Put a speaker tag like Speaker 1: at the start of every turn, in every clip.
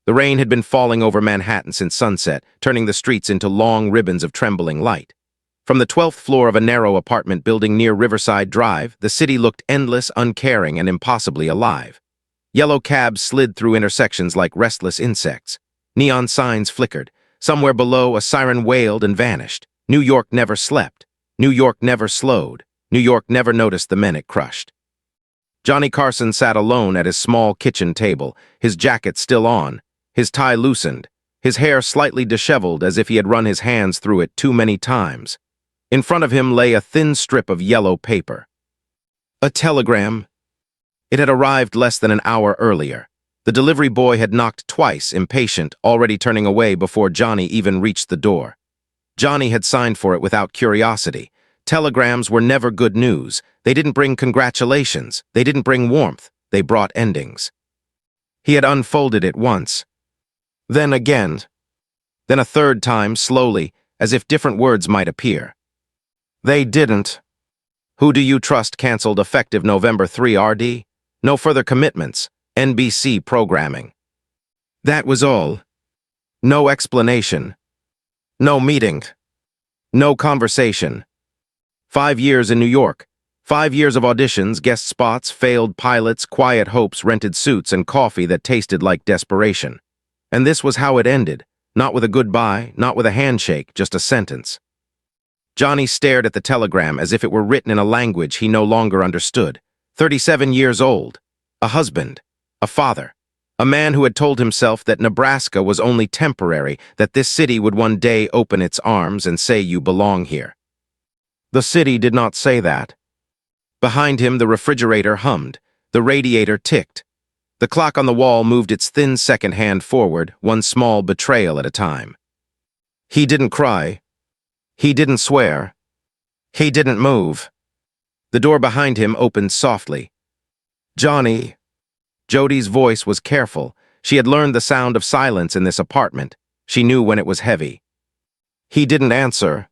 Speaker 1: The rain had been falling over Manhattan since sunset, turning the streets into long ribbons of trembling light. From the 12th floor of a narrow apartment building near Riverside Drive, the city looked endless, uncaring, and impossibly alive. Yellow cabs slid through intersections like restless insects. Neon signs flickered. Somewhere below, a siren wailed and vanished. New York never slept. New York never slowed. New York never noticed the men it crushed. Johnny Carson sat alone at his small kitchen table, his jacket still on, his tie loosened, his hair slightly disheveled as if he had run his hands through it too many times. In front of him lay a thin strip of yellow paper. A telegram. It had arrived less than an hour earlier. The delivery boy had knocked twice, impatient, already turning away before Johnny even reached the door. Johnny had signed for it without curiosity. Telegrams were never good news. They didn't bring congratulations. They didn't bring warmth. They brought endings. He had unfolded it once. Then again. Then a third time, slowly, as if different words might appear. They didn't. Who do you trust canceled effective November 3 RD? No further commitments. NBC programming. That was all. No explanation. No meeting. No conversation. 5 years in New York. 5 years of auditions, guest spots, failed pilots, quiet hopes, rented suits, and coffee that tasted like desperation. And this was how it ended. Not with a goodbye, not with a handshake, just a sentence. Johnny stared at the telegram as if it were written in a language he no longer understood. 37 years old. A husband. A father. A man who had told himself that Nebraska was only temporary, that this city would one day open its arms and say you belong here. The city did not say that. Behind him, the refrigerator hummed. The radiator ticked. The clock on the wall moved its thin second hand forward, one small betrayal at a time. He didn't cry. He didn't swear. He didn't move. The door behind him opened softly. Johnny. Jody's voice was careful. She had learned the sound of silence in this apartment. She knew when it was heavy. He didn't answer.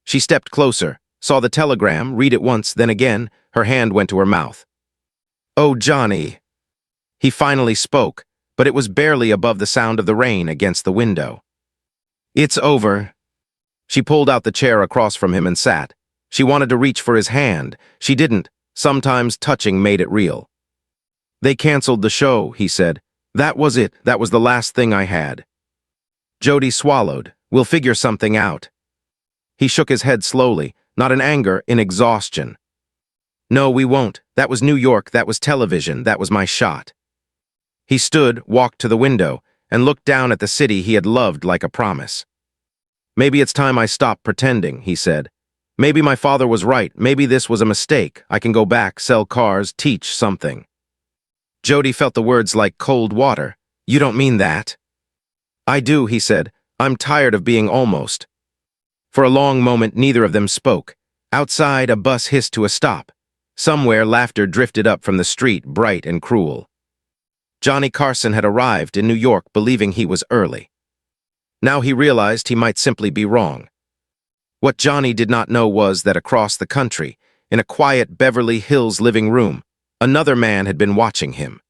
Speaker 1: She stepped closer, saw the telegram, read it once, then again. Her hand went to her mouth. Oh, Johnny. He finally spoke, but it was barely above the sound of the rain against the window. It's over. She pulled out the chair across from him and sat. She wanted to reach for his hand. She didn't. Sometimes touching made it real. They canceled the show, he said. That was it. That was the last thing I had. Jody swallowed. We'll figure something out. He shook his head slowly, not in anger, in exhaustion. No, we won't. That was New York. That was television. That was my shot. He stood, walked to the window, and looked down at the city he had loved like a promise. Maybe it's time I stop pretending, he said. Maybe my father was right. Maybe this was a mistake. I can go back, sell cars, teach something. Jody felt the words like cold water. You don't mean that? I do, he said. I'm tired of being almost. For a long moment, neither of them spoke. Outside, a bus hissed to a stop. Somewhere, laughter drifted up from the street, bright and cruel. Johnny Carson had arrived in New York believing he was early. Now he realized he might simply be wrong. What Johnny did not know was that across the country, in a quiet Beverly Hills living room, another man had been watching him.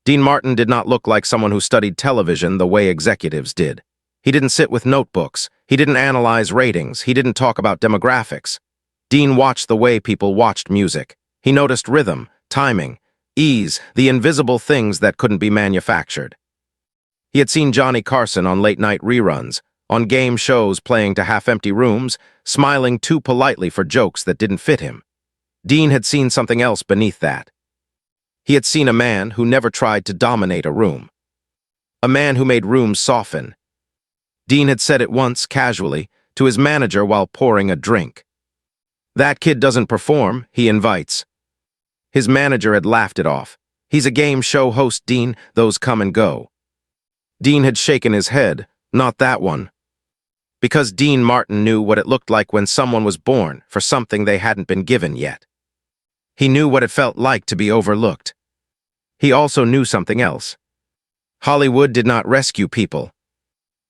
Speaker 1: Dean Martin did not look like someone who studied television the way executives did. He didn't sit with notebooks. He didn't analyze ratings. He didn't talk about demographics. Dean watched the way people watched music. He noticed rhythm, timing, ease, the invisible things that couldn't be manufactured. He had seen Johnny Carson on late-night reruns, on game shows playing to half-empty rooms, smiling too politely for jokes that didn't fit him. Dean had seen something else beneath that. He had seen a man who never tried to dominate a room. A man who made rooms soften. Dean had said it once, casually, to his manager while pouring a drink. That kid doesn't perform, he invites. His manager had laughed it off. He's a game show host, Dean, those come and go. Dean had shaken his head, not that one. Because Dean Martin knew what it looked like when someone was born for something they hadn't been given yet. He knew what it felt like to be overlooked. He also knew something else. Hollywood did not rescue people.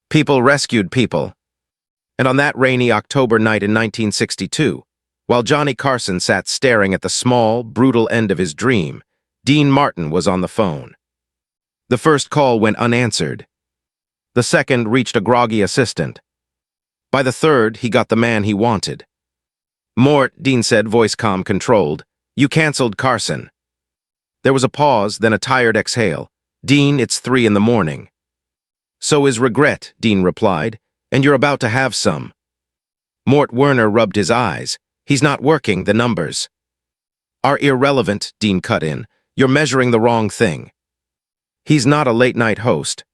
Speaker 1: People rescued people. And on that rainy October night in 1962, while Johnny Carson sat staring at the small, brutal end of his dream, Dean Martin was on the phone. The first call went unanswered. The second reached a groggy assistant. By the third, he got the man he wanted. "Mort," Dean said, voice calm, controlled. "You canceled Carson." There was a pause, then a tired exhale. "Dean, it's 3 in the morning." "So is regret," Dean replied, "and you're about to have some." Mort Werner rubbed his eyes. "He's not working, the numbers are irrelevant," Dean cut in. "You're measuring the wrong thing. He's not a late-night host."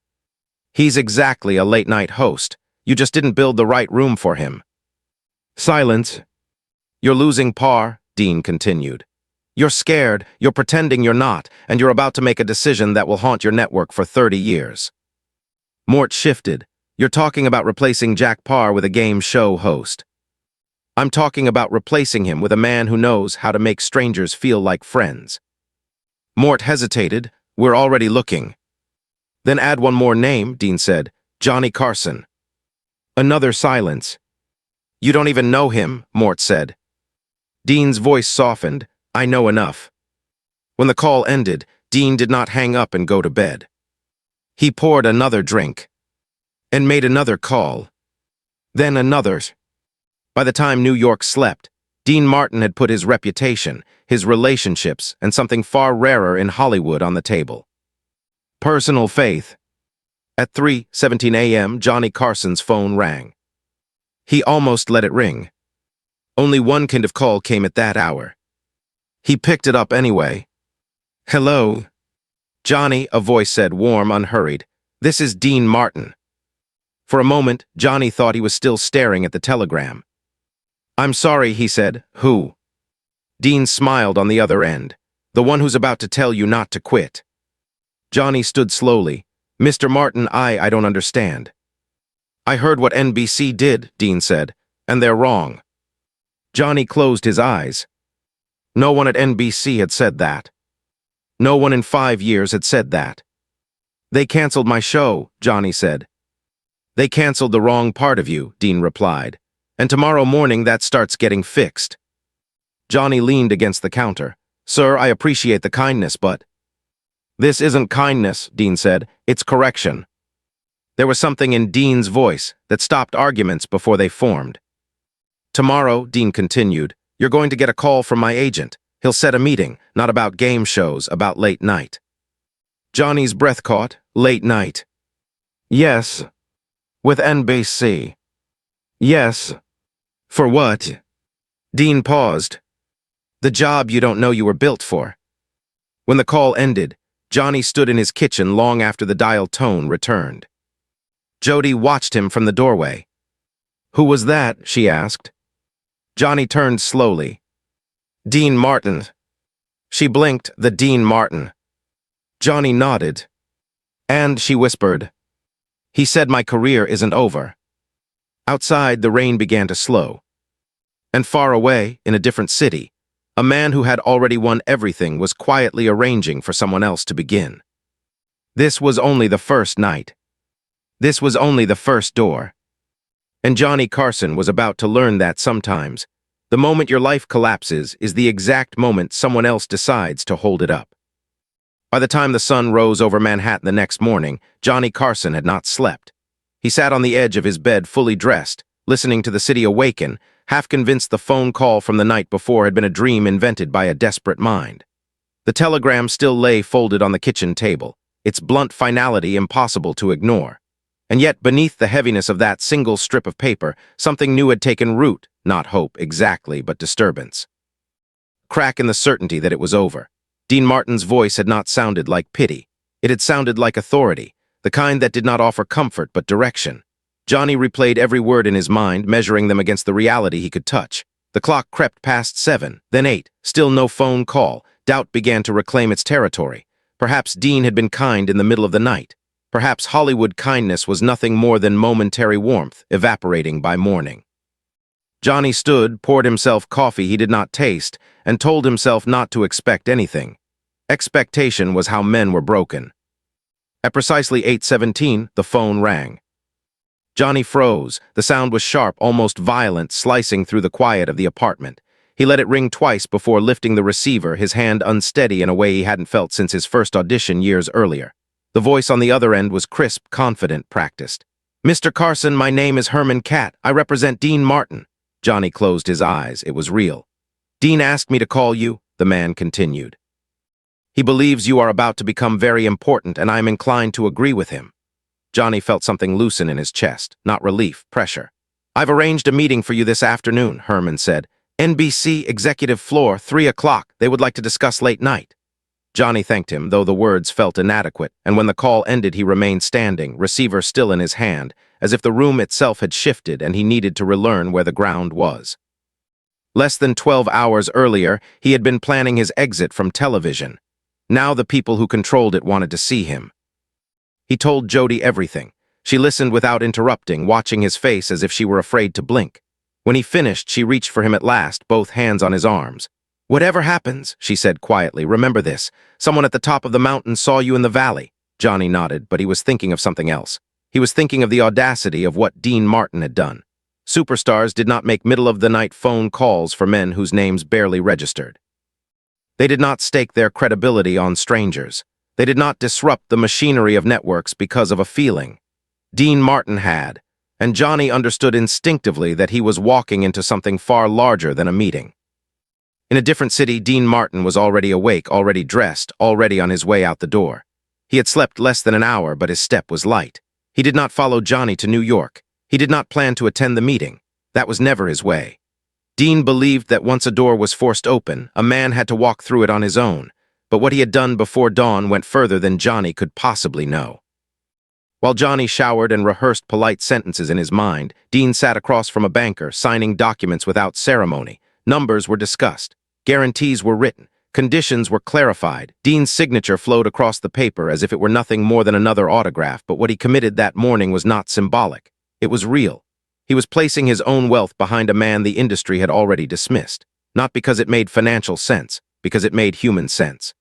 Speaker 1: "He's exactly a late-night host. You just didn't build the right room for him." Silence. "You're losing par," Dean continued. "You're scared, you're pretending you're not, and you're about to make a decision that will haunt your network for 30 years. Mort shifted. "You're talking about replacing Jack Parr with a game show host. I'm talking about replacing him with a man who knows how to make strangers feel like friends." Mort hesitated. "We're already looking." "Then add one more name," Dean said. "Johnny Carson." Another silence. "You don't even know him," Mort said. Dean's voice softened. "I know enough." When the call ended, Dean did not hang up and go to bed. He poured another drink and made another call, then another. By the time New York slept, Dean Martin had put his reputation, his relationships, and something far rarer in Hollywood on the table: personal faith. At 3:17 a.m., Johnny Carson's phone rang. He almost let it ring. Only one kind of call came at that hour. He picked it up anyway. "Hello?" "Johnny," a voice said, warm, unhurried. "This is Dean Martin." For a moment, Johnny thought he was still staring at the telegram. "I'm sorry," he said. "Who?" Dean smiled on the other end. "The one who's about to tell you not to quit." Johnny stood slowly. "Mr. Martin, I don't understand." "I heard what NBC did," Dean said, "and they're wrong." Johnny closed his eyes. No one at NBC had said that. No one in 5 years had said that. "They canceled my show," Johnny said. "They canceled the wrong part of you," Dean replied. "And tomorrow morning that starts getting fixed." Johnny leaned against the counter. "Sir, I appreciate the kindness, but—" "This isn't kindness," Dean said. "It's correction." There was something in Dean's voice that stopped arguments before they formed. "Tomorrow," Dean continued, "you're going to get a call from my agent. He'll set a meeting, not about game shows, about late night." Johnny's breath caught. "Late night?" "Yes." "With NBC?" "Yes." "For what?" Dean paused. "The job you don't know you were built for." When the call ended, Johnny stood in his kitchen long after the dial tone returned. Jody watched him from the doorway. "Who was that?" she asked. Johnny turned slowly. "Dean Martin." She blinked. "The Dean Martin." Johnny nodded. "And," she whispered, "he said my career isn't over." Outside, the rain began to slow. And far away, in a different city, a man who had already won everything was quietly arranging for someone else to begin. This was only the first night. This was only the first door. And Johnny Carson was about to learn that sometimes, the moment your life collapses is the exact moment someone else decides to hold it up. By the time the sun rose over Manhattan the next morning, Johnny Carson had not slept. He sat on the edge of his bed fully dressed, listening to the city awaken, half convinced the phone call from the night before had been a dream invented by a desperate mind. The telegram still lay folded on the kitchen table, its blunt finality impossible to ignore. And yet, beneath the heaviness of that single strip of paper, something new had taken root, not hope exactly, but disturbance. Crack in the certainty that it was over. Dean Martin's voice had not sounded like pity. It had sounded like authority, the kind that did not offer comfort but direction. Johnny replayed every word in his mind, measuring them against the reality he could touch. The clock crept past 7, then 8, still no phone call. Doubt began to reclaim its territory. Perhaps Dean had been kind in the middle of the night. Perhaps Hollywood kindness was nothing more than momentary warmth, evaporating by morning. Johnny stood, poured himself coffee he did not taste, and told himself not to expect anything. Expectation was how men were broken. At precisely 8:17, the phone rang. Johnny froze. The sound was sharp, almost violent, slicing through the quiet of the apartment. He let it ring twice before lifting the receiver, his hand unsteady in a way he hadn't felt since his first audition years earlier. The voice on the other end was crisp, confident, practiced. "Mr. Carson, my name is Herman Catt. I represent Dean Martin." Johnny closed his eyes. It was real. "Dean asked me to call you," the man continued. "He believes you are about to become very important, and I am inclined to agree with him." Johnny felt something loosen in his chest, not relief, pressure. "I've arranged a meeting for you this afternoon," Herman said. "NBC executive floor, 3 o'clock. They would like to discuss late night." Johnny thanked him, though the words felt inadequate, and when the call ended he remained standing, receiver still in his hand, as if the room itself had shifted and he needed to relearn where the ground was. Less than 12 hours earlier, he had been planning his exit from television. Now the people who controlled it wanted to see him. He told Jody everything. She listened without interrupting, watching his face as if she were afraid to blink. When he finished, she reached for him at last, both hands on his arms. "Whatever happens," she said quietly, "remember this. Someone at the top of the mountain saw you in the valley." Johnny nodded, but he was thinking of something else. He was thinking of the audacity of what Dean Martin had done. Superstars did not make middle-of-the-night phone calls for men whose names barely registered. They did not stake their credibility on strangers. They did not disrupt the machinery of networks because of a feeling. Dean Martin had, and Johnny understood instinctively that he was walking into something far larger than a meeting. In a different city, Dean Martin was already awake, already dressed, already on his way out the door. He had slept less than an hour, but his step was light. He did not follow Johnny to New York. He did not plan to attend the meeting. That was never his way. Dean believed that once a door was forced open, a man had to walk through it on his own, but what he had done before dawn went further than Johnny could possibly know. While Johnny showered and rehearsed polite sentences in his mind, Dean sat across from a banker, signing documents without ceremony. Numbers were discussed. Guarantees were written. Conditions were clarified. Dean's signature flowed across the paper as if it were nothing more than another autograph, but what he committed that morning was not symbolic. It was real. He was placing his own wealth behind a man the industry had already dismissed, not because it made financial sense, because it made human sense.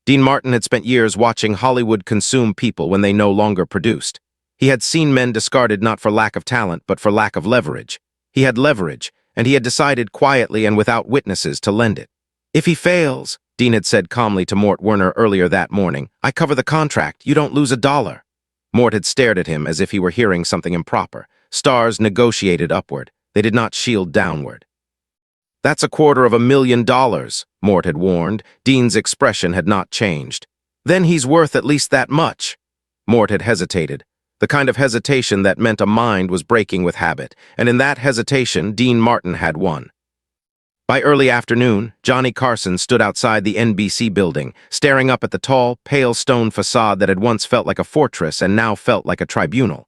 Speaker 1: Dean Martin had spent years watching Hollywood consume people when they no longer produced. He had seen men discarded not for lack of talent, but for lack of leverage. He had leverage, and he had decided quietly and without witnesses to lend it. "If he fails," Dean had said calmly to Mort Werner earlier that morning, "I cover the contract. You don't lose a dollar." Mort had stared at him as if he were hearing something improper. Stars negotiated upward. They did not shield downward. "That's $250,000, Mort had warned. Dean's expression had not changed. "Then he's worth at least that much." Mort had hesitated, the kind of hesitation that meant a mind was breaking with habit, and in that hesitation, Dean Martin had won. By early afternoon, Johnny Carson stood outside the NBC building, staring up at the tall, pale stone facade that had once felt like a fortress and now felt like a tribunal.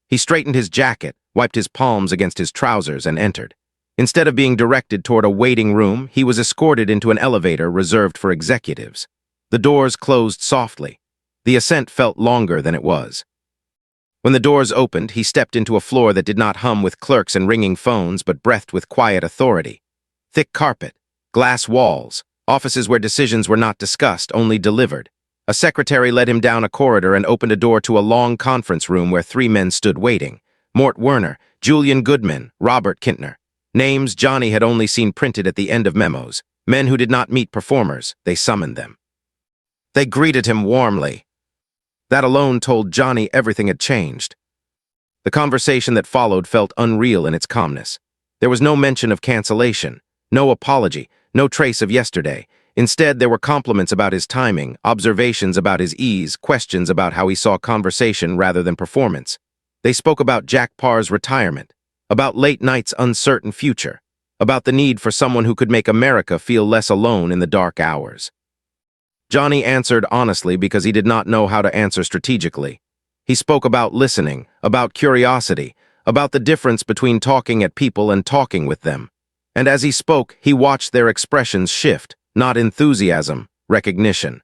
Speaker 1: He straightened his jacket, wiped his palms against his trousers, and entered. Instead of being directed toward a waiting room, he was escorted into an elevator reserved for executives. The doors closed softly. The ascent felt longer than it was. When the doors opened, he stepped into a floor that did not hum with clerks and ringing phones, but breathed with quiet authority. Thick carpet, glass walls, offices where decisions were not discussed, only delivered. A secretary led him down a corridor and opened a door to a long conference room where 3 men stood waiting. Mort Werner, Julian Goodman, Robert Kintner. Names Johnny had only seen printed at the end of memos. Men who did not meet performers, they summoned them. They greeted him warmly. That alone told Johnny everything had changed. The conversation that followed felt unreal in its calmness. There was no mention of cancellation, no apology, no trace of yesterday. Instead, there were compliments about his timing, observations about his ease, questions about how he saw conversation rather than performance. They spoke about Jack Parr's retirement, about late night's uncertain future, about the need for someone who could make America feel less alone in the dark hours. Johnny answered honestly because he did not know how to answer strategically. He spoke about listening, about curiosity, about the difference between talking at people and talking with them. And as he spoke, he watched their expressions shift, not enthusiasm, recognition.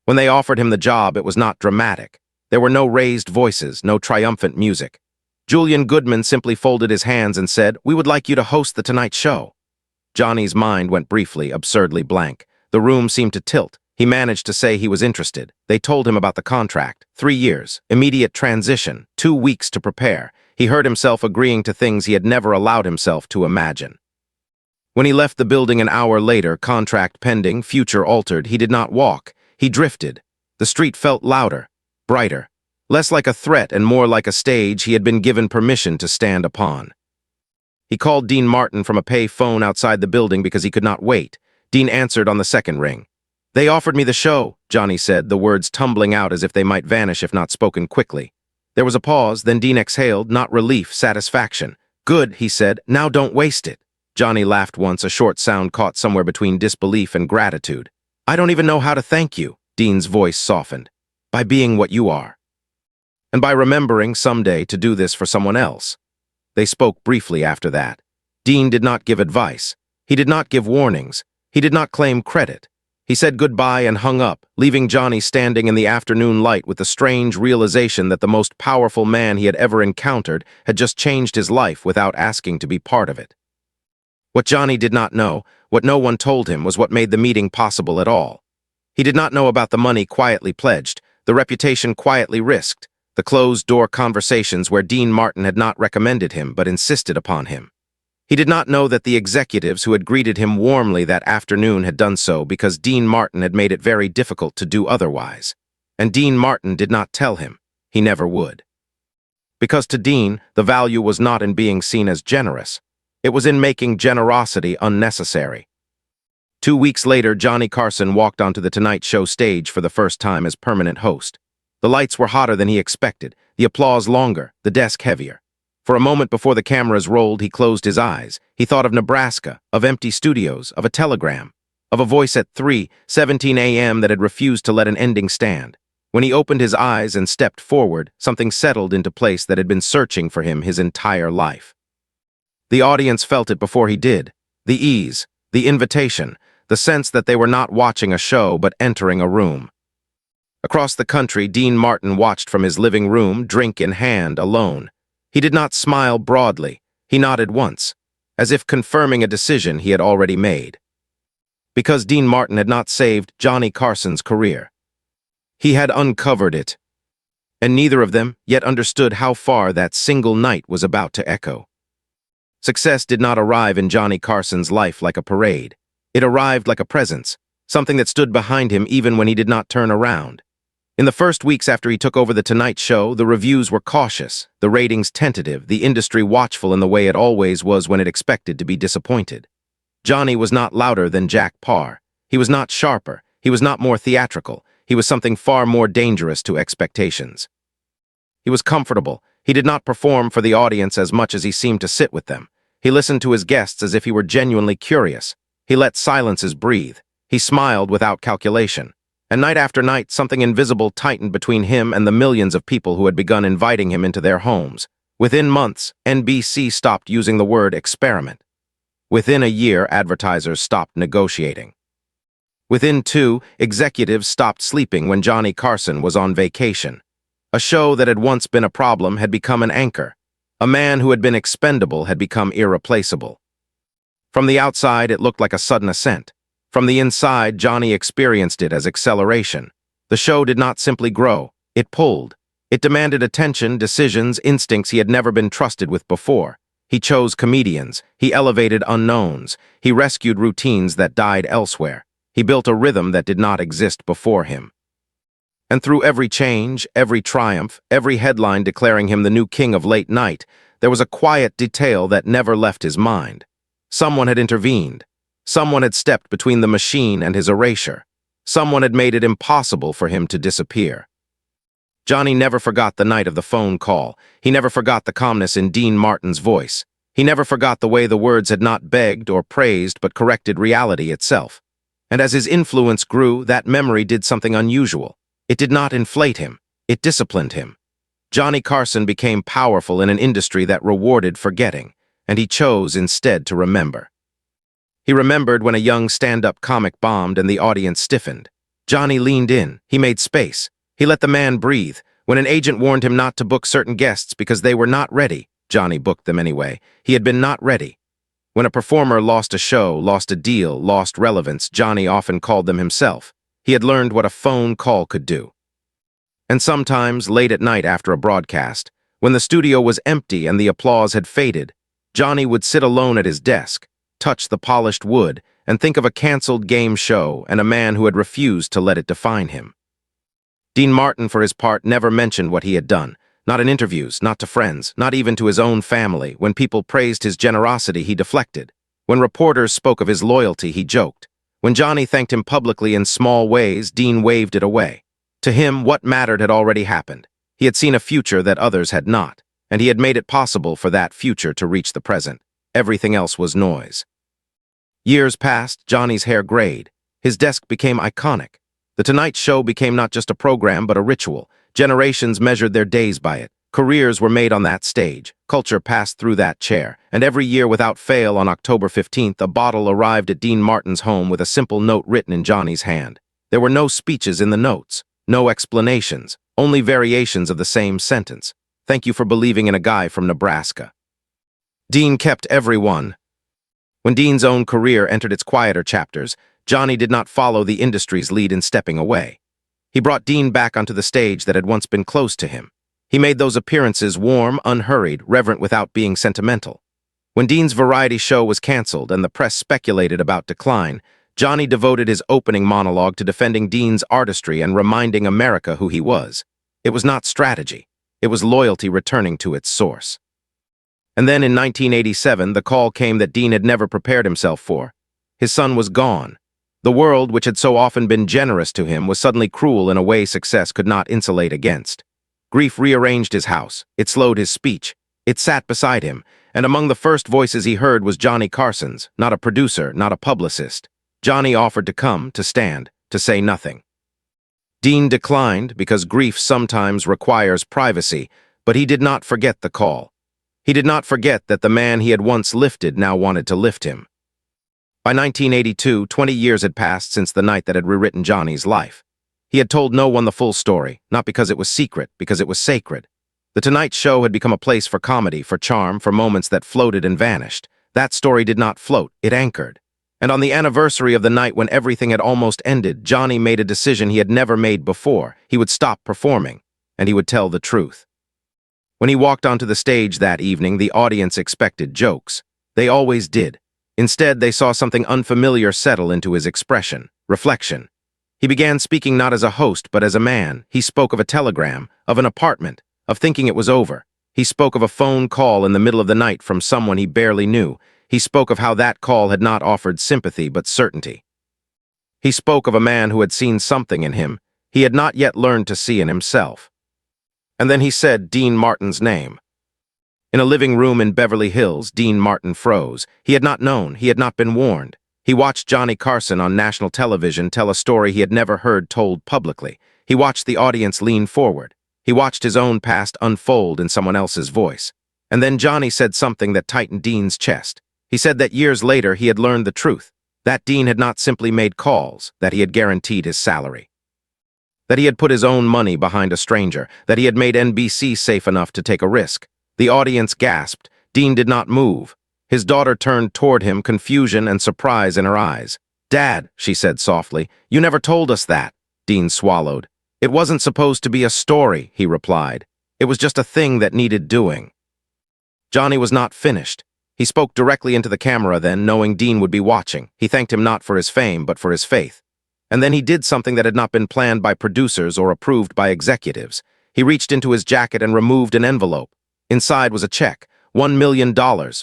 Speaker 1: When they offered him the job, it was not dramatic. There were no raised voices, no triumphant music. Julian Goodman simply folded his hands and said, "We would like you to host the Tonight Show." Johnny's mind went briefly, absurdly blank. The room seemed to tilt. He managed to say he was interested. They told him about the contract. 3 years, immediate transition, 2 weeks to prepare. He heard himself agreeing to things he had never allowed himself to imagine. When he left the building an hour later, contract pending, future altered, he did not walk. He drifted. The street felt louder, brighter, less like a threat and more like a stage he had been given permission to stand upon. He called Dean Martin from a pay phone outside the building because he could not wait. Dean answered on the second ring. "They offered me the show," Johnny said, the words tumbling out as if they might vanish if not spoken quickly. There was a pause, then Dean exhaled, not relief, satisfaction. "Good," he said, "now don't waste it." Johnny laughed once, a short sound caught somewhere between disbelief and gratitude. "I don't even know how to thank you," Dean's voice softened. "By being what you are. And by remembering someday to do this for someone else." They spoke briefly after that. Dean did not give advice. He did not give warnings. He did not claim credit. He said goodbye and hung up, leaving Johnny standing in the afternoon light with the strange realization that the most powerful man he had ever encountered had just changed his life without asking to be part of it. What Johnny did not know, what no one told him, was what made the meeting possible at all. He did not know about the money quietly pledged, the reputation quietly risked, the closed-door conversations where Dean Martin had not recommended him but insisted upon him. He did not know that the executives who had greeted him warmly that afternoon had done so because Dean Martin had made it very difficult to do otherwise. And Dean Martin did not tell him. He never would. Because to Dean, the value was not in being seen as generous. It was in making generosity unnecessary. 2 weeks later, Johnny Carson walked onto the Tonight Show stage for the first time as permanent host. The lights were hotter than he expected, the applause longer, the desk heavier. For a moment before the cameras rolled, he closed his eyes. He thought of Nebraska, of empty studios, of a telegram, of a voice at 3:17 a.m. that had refused to let an ending stand. When he opened his eyes and stepped forward, something settled into place that had been searching for him his entire life. The audience felt it before he did. The ease, the invitation, the sense that they were not watching a show but entering a room. Across the country, Dean Martin watched from his living room, drink in hand, alone. He did not smile broadly. He nodded once, as if confirming a decision he had already made. Because Dean Martin had not saved Johnny Carson's career. He had uncovered it. And neither of them yet understood how far that single night was about to echo. Success did not arrive in Johnny Carson's life like a parade. It arrived like a presence, something that stood behind him even when he did not turn around. In the first weeks after he took over The Tonight Show, the reviews were cautious, the ratings tentative, the industry watchful in the way it always was when it expected to be disappointed. Johnny was not louder than Jack Parr. He was not sharper. He was not more theatrical. He was something far more dangerous to expectations. He was comfortable. He did not perform for the audience as much as he seemed to sit with them. He listened to his guests as if he were genuinely curious. He let silences breathe. He smiled without calculation. And night after night, something invisible tightened between him and the millions of people who had begun inviting him into their homes. Within months, NBC stopped using the word experiment. Within a year, advertisers stopped negotiating. Within 2, executives stopped sleeping when Johnny Carson was on vacation. A show that had once been a problem had become an anchor. A man who had been expendable had become irreplaceable. From the outside, it looked like a sudden ascent. From the inside, Johnny experienced it as acceleration. The show did not simply grow. It pulled. It demanded attention, decisions, instincts he had never been trusted with before. He chose comedians. He elevated unknowns. He rescued routines that died elsewhere. He built a rhythm that did not exist before him. And through every change, every triumph, every headline declaring him the new king of late night, there was a quiet detail that never left his mind. Someone had intervened. Someone had stepped between the machine and his erasure. Someone had made it impossible for him to disappear. Johnny never forgot the night of the phone call. He never forgot the calmness in Dean Martin's voice. He never forgot the way the words had not begged or praised but corrected reality itself. And as his influence grew, that memory did something unusual. It did not inflate him. It disciplined him. Johnny Carson became powerful in an industry that rewarded forgetting, and he chose instead to remember. He remembered when a young stand-up comic bombed and the audience stiffened. Johnny leaned in. He made space. He let the man breathe. When an agent warned him not to book certain guests because they were not ready, Johnny booked them anyway. He had been not ready. When a performer lost a show, lost a deal, lost relevance, Johnny often called them himself. He had learned what a phone call could do. And sometimes, late at night after a broadcast, when the studio was empty and the applause had faded, Johnny would sit alone at his desk, touch the polished wood, and think of a canceled game show and a man who had refused to let it define him. Dean Martin, for his part, never mentioned what he had done. Not in interviews, not to friends, not even to his own family. When people praised his generosity, he deflected. When reporters spoke of his loyalty, he joked. When Johnny thanked him publicly in small ways, Dean waved it away. To him, what mattered had already happened. He had seen a future that others had not, and he had made it possible for that future to reach the present. Everything else was noise. Years passed, Johnny's hair grayed. His desk became iconic. The Tonight Show became not just a program, but a ritual. Generations measured their days by it. Careers were made on that stage. Culture passed through that chair. And every year without fail, on October 15th, a bottle arrived at Dean Martin's home with a simple note written in Johnny's hand. There were no speeches in the notes, no explanations, only variations of the same sentence. Thank you for believing in a guy from Nebraska. Dean kept every one. When Dean's own career entered its quieter chapters, Johnny did not follow the industry's lead in stepping away. He brought Dean back onto the stage that had once been close to him. He made those appearances warm, unhurried, reverent without being sentimental. When Dean's variety show was canceled and the press speculated about decline, Johnny devoted his opening monologue to defending Dean's artistry and reminding America who he was. It was not strategy. It was loyalty returning to its source. And then in 1987, the call came that Dean had never prepared himself for. His son was gone. The world, which had so often been generous to him, was suddenly cruel in a way success could not insulate against. Grief rearranged his house. It slowed his speech. It sat beside him, and among the first voices he heard was Johnny Carson's, not a producer, not a publicist. Johnny offered to come, to stand, to say nothing. Dean declined because grief sometimes requires privacy, but he did not forget the call. He did not forget that the man he had once lifted now wanted to lift him. By 1982, 20 years had passed since the night that had rewritten Johnny's life. He had told no one the full story, not because it was secret, because it was sacred. The Tonight Show had become a place for comedy, for charm, for moments that floated and vanished. That story did not float, it anchored. And on the anniversary of the night when everything had almost ended, Johnny made a decision he had never made before. He would stop performing, and he would tell the truth. When he walked onto the stage that evening, the audience expected jokes. They always did. Instead, they saw something unfamiliar settle into his expression, reflection. He began speaking not as a host, but as a man. He spoke of a telegram, of an apartment, of thinking it was over. He spoke of a phone call in the middle of the night from someone he barely knew. He spoke of how that call had not offered sympathy, but certainty. He spoke of a man who had seen something in him he had not yet learned to see in himself. And then he said Dean Martin's name. In a living room in Beverly Hills, Dean Martin froze. He had not known, he had not been warned. He watched Johnny Carson on national television tell a story he had never heard told publicly. He watched the audience lean forward. He watched his own past unfold in someone else's voice. And then Johnny said something that tightened Dean's chest. He said that years later he had learned the truth. That Dean had not simply made calls, that he had guaranteed his salary. That he had put his own money behind a stranger, that he had made NBC safe enough to take a risk. The audience gasped. Dean did not move. His daughter turned toward him, confusion and surprise in her eyes. "Dad," she said softly, "you never told us that." Dean swallowed. "It wasn't supposed to be a story," he replied. "It was just a thing that needed doing." Johnny was not finished. He spoke directly into the camera then, knowing Dean would be watching. He thanked him not for his fame, but for his faith. And then he did something that had not been planned by producers or approved by executives. He reached into his jacket and removed an envelope. Inside was a check, $1 million,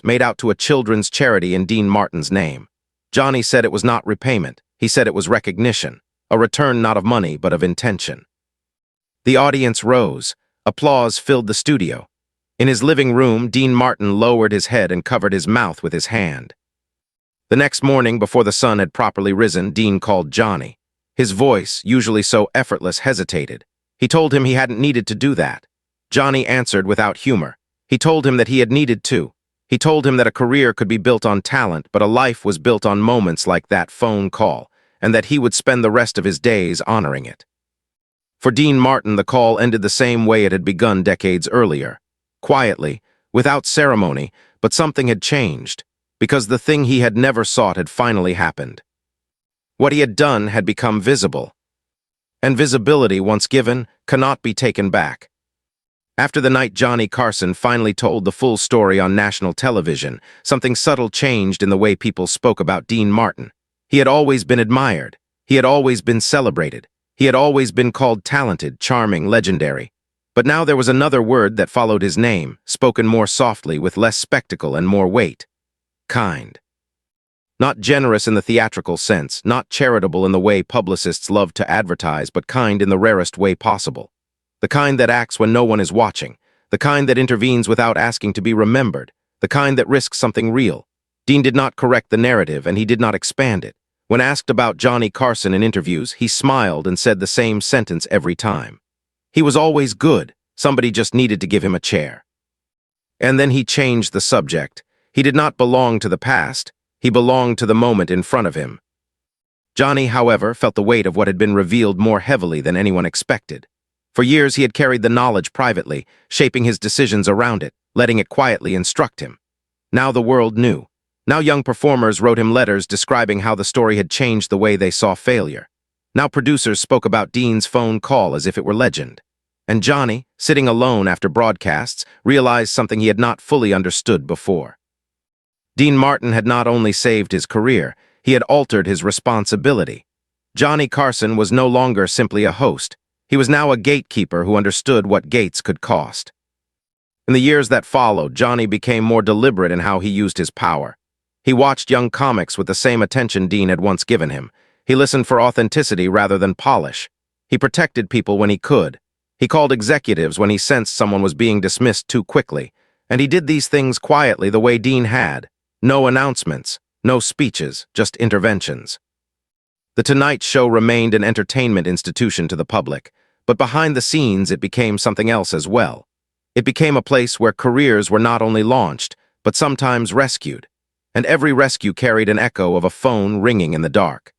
Speaker 1: made out to a children's charity in Dean Martin's name. Johnny said it was not repayment. He said it was recognition, a return not of money, but of intention. The audience rose. Applause filled the studio. In his living room, Dean Martin lowered his head and covered his mouth with his hand. The next morning, before the sun had properly risen, Dean called Johnny. His voice, usually so effortless, hesitated. He told him he hadn't needed to do that. Johnny answered without humor. He told him that he had needed to. He told him that a career could be built on talent, but a life was built on moments like that phone call, and that he would spend the rest of his days honoring it. For Dean Martin, the call ended the same way it had begun decades earlier. Quietly, without ceremony, but something had changed, because the thing he had never sought had finally happened. What he had done had become visible. And visibility, once given, cannot be taken back. After the night Johnny Carson finally told the full story on national television, something subtle changed in the way people spoke about Dean Martin. He had always been admired. He had always been celebrated. He had always been called talented, charming, legendary. But now there was another word that followed his name, spoken more softly, with less spectacle and more weight. Kind. Not generous in the theatrical sense, not charitable in the way publicists love to advertise, but kind in the rarest way possible. The kind that acts when no one is watching, the kind that intervenes without asking to be remembered, the kind that risks something real. Dean did not correct the narrative, and he did not expand it. When asked about Johnny Carson in interviews, he smiled and said the same sentence every time. He was always good. Somebody just needed to give him a chair. And then he changed the subject. He did not belong to the past. He belonged to the moment in front of him. Johnny, however, felt the weight of what had been revealed more heavily than anyone expected. For years he had carried the knowledge privately, shaping his decisions around it, letting it quietly instruct him. Now the world knew. Now young performers wrote him letters describing how the story had changed the way they saw failure. Now producers spoke about Dean's phone call as if it were legend. And Johnny, sitting alone after broadcasts, realized something he had not fully understood before. Dean Martin had not only saved his career, he had altered his responsibility. Johnny Carson was no longer simply a host. He was now a gatekeeper who understood what gates could cost. In the years that followed, Johnny became more deliberate in how he used his power. He watched young comics with the same attention Dean had once given him. He listened for authenticity rather than polish. He protected people when he could. He called executives when he sensed someone was being dismissed too quickly. And he did these things quietly the way Dean had. No announcements, no speeches, just interventions. The Tonight Show remained an entertainment institution to the public, but behind the scenes it became something else as well. It became a place where careers were not only launched, but sometimes rescued. And every rescue carried an echo of a phone ringing in the dark.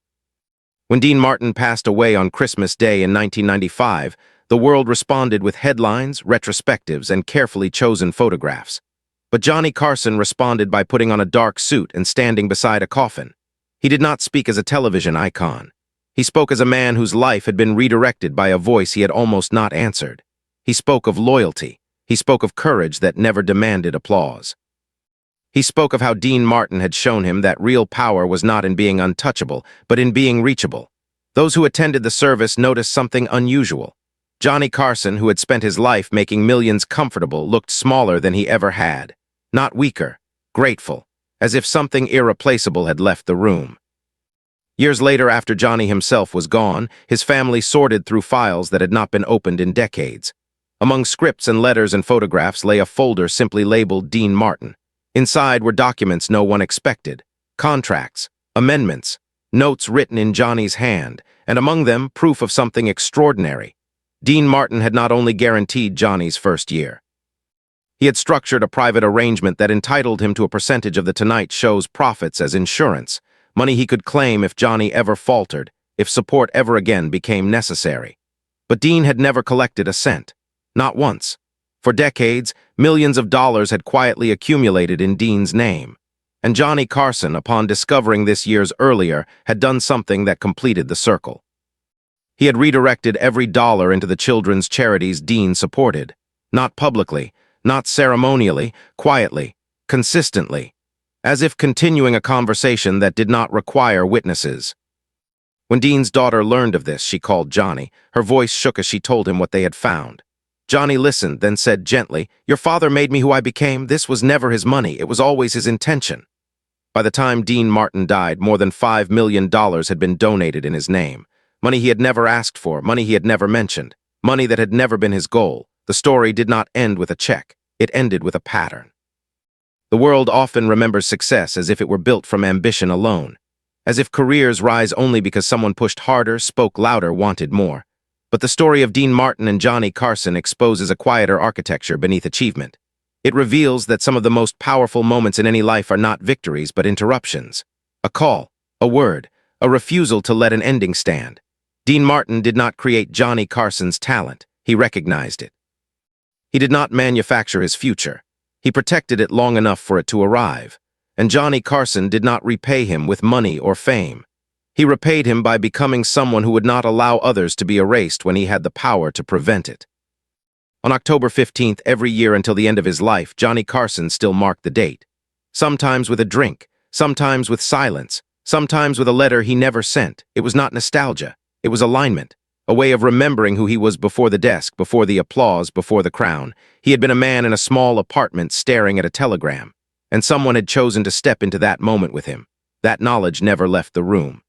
Speaker 1: When Dean Martin passed away on Christmas Day in 1995, the world responded with headlines, retrospectives, and carefully chosen photographs. But Johnny Carson responded by putting on a dark suit and standing beside a coffin. He did not speak as a television icon. He spoke as a man whose life had been redirected by a voice he had almost not answered. He spoke of loyalty. He spoke of courage that never demanded applause. He spoke of how Dean Martin had shown him that real power was not in being untouchable, but in being reachable. Those who attended the service noticed something unusual. Johnny Carson, who had spent his life making millions comfortable, looked smaller than he ever had. Not weaker, grateful, as if something irreplaceable had left the room. Years later, after Johnny himself was gone, his family sorted through files that had not been opened in decades. Among scripts and letters and photographs lay a folder simply labeled Dean Martin. Inside were documents no one expected, contracts, amendments, notes written in Johnny's hand, and among them, proof of something extraordinary. Dean Martin had not only guaranteed Johnny's first year. He had structured a private arrangement that entitled him to a percentage of the Tonight Show's profits as insurance, money he could claim if Johnny ever faltered, if support ever again became necessary. But Dean had never collected a cent. Not once. For decades, millions of dollars had quietly accumulated in Dean's name. And Johnny Carson, upon discovering this years earlier, had done something that completed the circle. He had redirected every dollar into the children's charities Dean supported. Not publicly, not ceremonially, quietly, consistently, as if continuing a conversation that did not require witnesses. When Dean's daughter learned of this, she called Johnny. Her voice shook as she told him what they had found. Johnny listened, then said gently, "Your father made me who I became. This was never his money. It was always his intention." By the time Dean Martin died, more than $5 million had been donated in his name. Money he had never asked for, money he had never mentioned, money that had never been his goal. The story did not end with a check. It ended with a pattern. The world often remembers success as if it were built from ambition alone, as if careers rise only because someone pushed harder, spoke louder, wanted more. But the story of Dean Martin and Johnny Carson exposes a quieter architecture beneath achievement. It reveals that some of the most powerful moments in any life are not victories but interruptions. A call, a word, a refusal to let an ending stand. Dean Martin did not create Johnny Carson's talent. He recognized it. He did not manufacture his future. He protected it long enough for it to arrive. And Johnny Carson did not repay him with money or fame. He repaid him by becoming someone who would not allow others to be erased when he had the power to prevent it. On October 15th every year until the end of his life, Johnny Carson still marked the date. Sometimes with a drink, sometimes with silence, sometimes with a letter he never sent. It was not nostalgia. It was alignment. a way of remembering who he was before the desk, before the applause, before the crown. He had been a man in a small apartment staring at a telegram, and someone had chosen to step into that moment with him. That knowledge never left the room.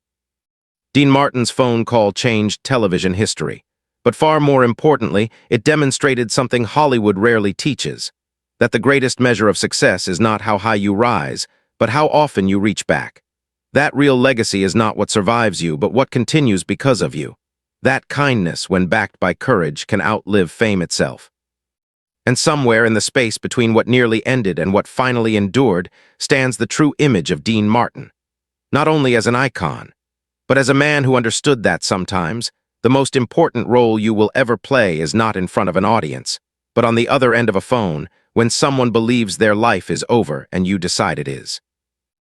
Speaker 1: Dean Martin's phone call changed television history. But far more importantly, it demonstrated something Hollywood rarely teaches, that the greatest measure of success is not how high you rise, but how often you reach back. That real legacy is not what survives you, but what continues because of you. That kindness, when backed by courage, can outlive fame itself. And somewhere in the space between what nearly ended and what finally endured stands the true image of Dean Martin. Not only as an icon, but as a man who understood that sometimes the most important role you will ever play is not in front of an audience, but on the other end of a phone when someone believes their life is over and you decide it is.